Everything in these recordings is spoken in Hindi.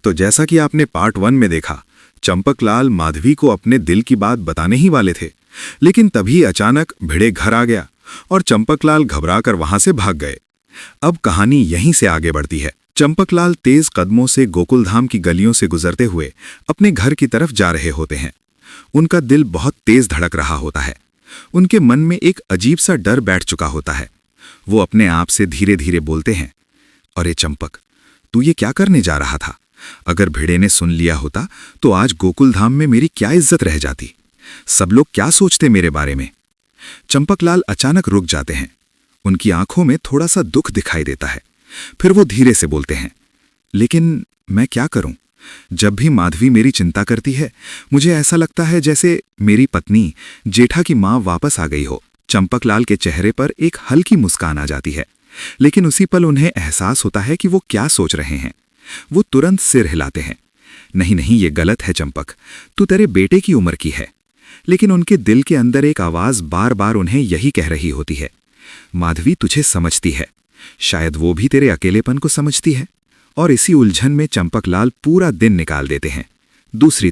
तो जैसा कि आपने पार्ट 1 में देखा, चंपकलाल माधवी को अपने दिल की बात बताने ही वाले थे, लेकिन तभी अचानक भिड़े घर आ गया और चंपकलाल घबराकर वहां से भाग गए। अब कहानी यहीं से आगे बढ़ती है। चंपकलाल तेज कदमों से गोकुलधाम की गलियों से गुजरते हुए अपने घर की तरफ जा रहे होते हैं। उनका दिल बहुत तेज धड़क रहा होता है। उनके मन में एक अजीब सा डर बैठ चुका होता है। वो अपने आप से धीरे धीरे बोलते हैं, अरे चंपक, तू ये क्या करने जा रहा था? अगर भिड़े ने सुन लिया होता तो आज गोकुलधाम में मेरी क्या इज्जत रह जाती? सब लोग क्या सोचते मेरे बारे में? चंपकलाल अचानक रुक जाते हैं। उनकी आंखों में थोड़ा सा दुख दिखाई देता है। फिर वो धीरे से बोलते हैं, लेकिन मैं क्या करूं? जब भी माधवी मेरी चिंता करती है, मुझे ऐसा लगता है जैसे मेरी पत्नी जेठा की मां वापस आ गई हो। चंपकलाल के चेहरे पर एक हल्की मुस्कान आ जाती है, लेकिन उसी पल उन्हें एहसास होता है कि वो क्या सोच रहे हैं। वो तुरंत सिर हिलाते हैं, नहीं नहीं, ये गलत है चंपक, तू तेरे बेटे की उम्र की है। लेकिन उनके दिल के अंदर एक आवाज बार बार उन्हें यही कह रही होती है, माधवी तुझे समझती है, शायद वो भी तेरे अकेलेपन को समझती है। और इसी उलझन में चंपकलाल पूरा दिन निकाल देते हैं। दूसरी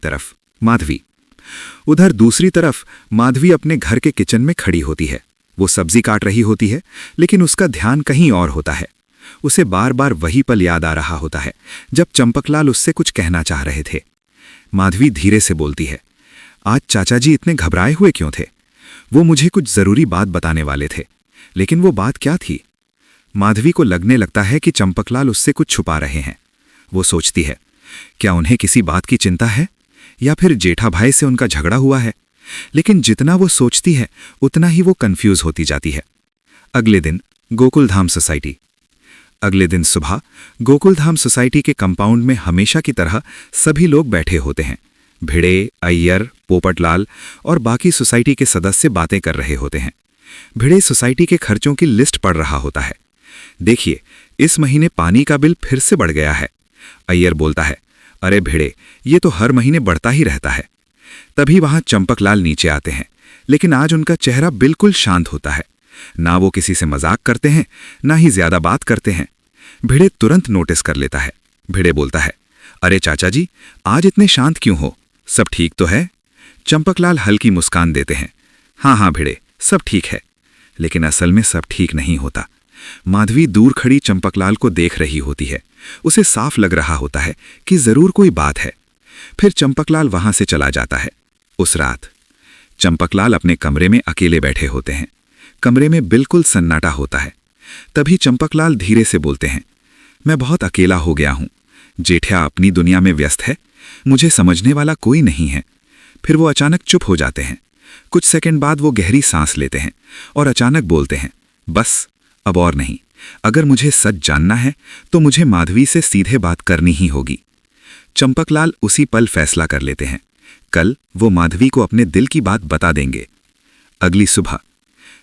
तरफ माधवी अपने घर के किचन में खड़ी होती है। वो सब्जी काट रही होती है, लेकिन उसका ध्यान कहीं और होता है। उसे बार बार वही पल याद आ रहा होता है जब चंपकलाल उससे कुछ कहना चाह रहे थे। माधवी धीरे से बोलती है, आज चाचा जी इतने घबराए हुए क्यों थे? वो मुझे कुछ जरूरी बात बताने वाले थे, लेकिन वो बात क्या थी? माधवी को लगने लगता है कि चंपकलाल उससे कुछ छुपा रहे हैं। वो सोचती है, क्या उन्हें किसी बात की चिंता है, या फिर जेठा भाई से उनका झगड़ा हुआ है? लेकिन जितना वो सोचती है उतना ही वो कंफ्यूज होती जाती है। अगले दिन सुबह गोकुलधाम सोसाइटी के कंपाउंड में हमेशा की तरह सभी लोग बैठे होते हैं। भिड़े, अय्यर, पोपटलाल और बाकी सोसाइटी के सदस्य बातें कर रहे होते हैं। भिड़े सोसाइटी के खर्चों की लिस्ट पढ़ रहा होता है। देखिए, इस महीने पानी का बिल फिर से बढ़ गया है। अय्यर बोलता है, अरे भिड़े, ये तो हर महीने बढ़ता ही रहता है। तभी वहां चंपकलाल नीचे आते हैं, लेकिन आज उनका चेहरा बिल्कुल शांत होता है। ना वो किसी से मजाक करते हैं, ना ही ज्यादा बात करते हैं। भिड़े तुरंत नोटिस कर लेता है। भिड़े बोलता है, अरे चाचा जी, आज इतने शांत क्यों हो? सब ठीक तो है? चंपकलाल हल्की मुस्कान देते हैं, हाँ भिड़े, सब ठीक है। लेकिन असल में सब ठीक नहीं होता। माधवी दूर खड़ी चंपकलाल को देख रही होती है। उसे साफ लग रहा होता है कि जरूर कोई बात है। फिर चंपकलाल वहां से चला जाता है। उस रात चंपकलाल अपने कमरे में अकेले बैठे होते हैं। कमरे में बिल्कुल सन्नाटा होता है। तभी चंपकलाल धीरे से बोलते हैं, मैं बहुत अकेला हो गया हूं। जेठा अपनी दुनिया में व्यस्त है, मुझे समझने वाला कोई नहीं है। फिर वो अचानक चुप हो जाते हैं। कुछ सेकंड बाद वो गहरी सांस लेते हैं और अचानक बोलते हैं, बस अब और नहीं। अगर मुझे सच जानना है तो मुझे माधवी से सीधे बात करनी ही होगी। चंपकलाल उसी पल फैसला कर लेते हैं, कल वो माधवी को अपने दिल की बात बता देंगे। अगली सुबह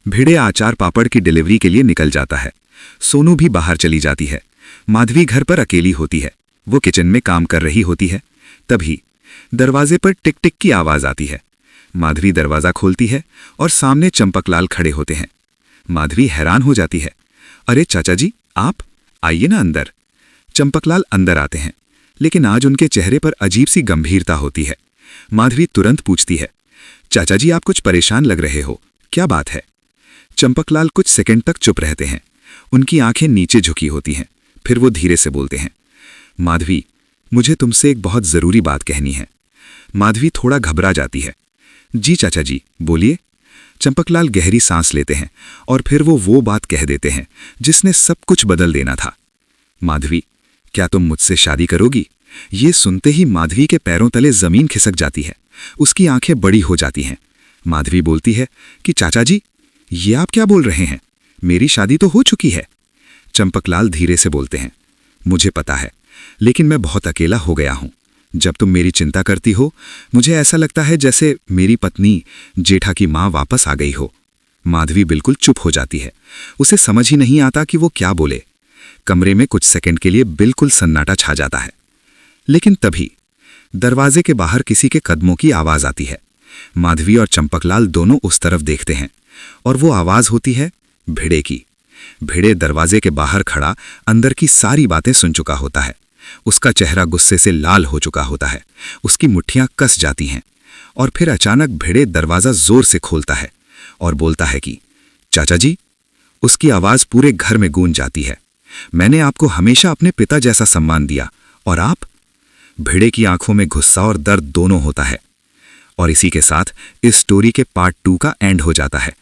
भिड़े आचार पापड़ की डिलीवरी के लिए निकल जाता है। सोनू भी बाहर चली जाती है। माधवी घर पर अकेली होती है। वो किचन में काम कर रही होती है। तभी दरवाजे पर टिक टिक की आवाज आती है। माधवी दरवाजा खोलती है और सामने चंपकलाल खड़े होते हैं। माधवी हैरान हो जाती है, अरे चाचा जी, आप आइए ना अंदर। चंपकलाल अंदर आते हैं, लेकिन आज उनके चेहरे पर अजीब सी गंभीरता होती है। माधवी तुरंत पूछती है, चाचा जी, आप कुछ परेशान लग रहे हो, क्या बात है? चंपकलाल कुछ सेकंड तक चुप रहते हैं। उनकी आंखें नीचे झुकी होती हैं। फिर वो धीरे से बोलते हैं, माधवी, मुझे तुमसे एक बहुत जरूरी बात कहनी है। माधवी थोड़ा घबरा जाती है। जी चाचा जी, बोलिए। चंपकलाल गहरी सांस लेते हैं और फिर वो बात कह देते हैं जिसने सब कुछ बदल देना था। माधवी, क्या तुम मुझसे शादी करोगी? ये सुनते ही माधवी के पैरों तले जमीन खिसक जाती है। उसकी आंखें बड़ी हो जाती हैं। माधवी बोलती है कि चाचा जी, ये आप क्या बोल रहे हैं? मेरी शादी तो हो चुकी है। चंपकलाल धीरे से बोलते हैं, मुझे पता है, लेकिन मैं बहुत अकेला हो गया हूं। जब तुम मेरी चिंता करती हो, मुझे ऐसा लगता है जैसे मेरी पत्नी जेठा की मां वापस आ गई हो। माधवी बिल्कुल चुप हो जाती है। उसे समझ ही नहीं आता कि वो क्या बोले। कमरे में कुछ सेकंड के लिए बिल्कुल सन्नाटा छा जाता है। लेकिन तभी दरवाजे के बाहर किसी के कदमों की आवाज आती है। माधवी और चंपकलाल दोनों उस तरफ देखते हैं और वो आवाज होती है भिड़े की। भिड़े दरवाजे के बाहर खड़ा अंदर की सारी बातें सुन चुका होता है। उसका चेहरा गुस्से से लाल हो चुका होता है, उसकी मुट्ठियां कस जाती हैं। और फिर अचानक भिड़े दरवाज़ा जोर से खोलता है और बोलता है कि चाचा जी। उसकी आवाज़ पूरे घर में गूंज जाती है। मैंने आपको हमेशा अपने पिता जैसा सम्मान दिया, और आप? भिड़े की आंखों में गुस्सा और दर्द दोनों होता है। और इसी के साथ इस स्टोरी के पार्ट 2 का एंड हो जाता है।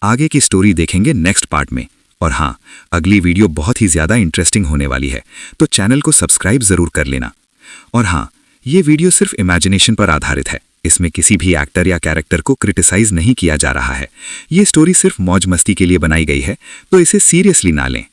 आगे की स्टोरी देखेंगे नेक्स्ट पार्ट में। और हाँ, अगली वीडियो बहुत ही ज़्यादा इंटरेस्टिंग होने वाली है, तो चैनल को सब्सक्राइब ज़रूर कर लेना। और हाँ, ये वीडियो सिर्फ इमेजिनेशन पर आधारित है। इसमें किसी भी एक्टर या कैरेक्टर को क्रिटिसाइज नहीं किया जा रहा है। ये स्टोरी सिर्फ मौज मस्ती के लिए बनाई गई है, तो इसे सीरियसली ना लें।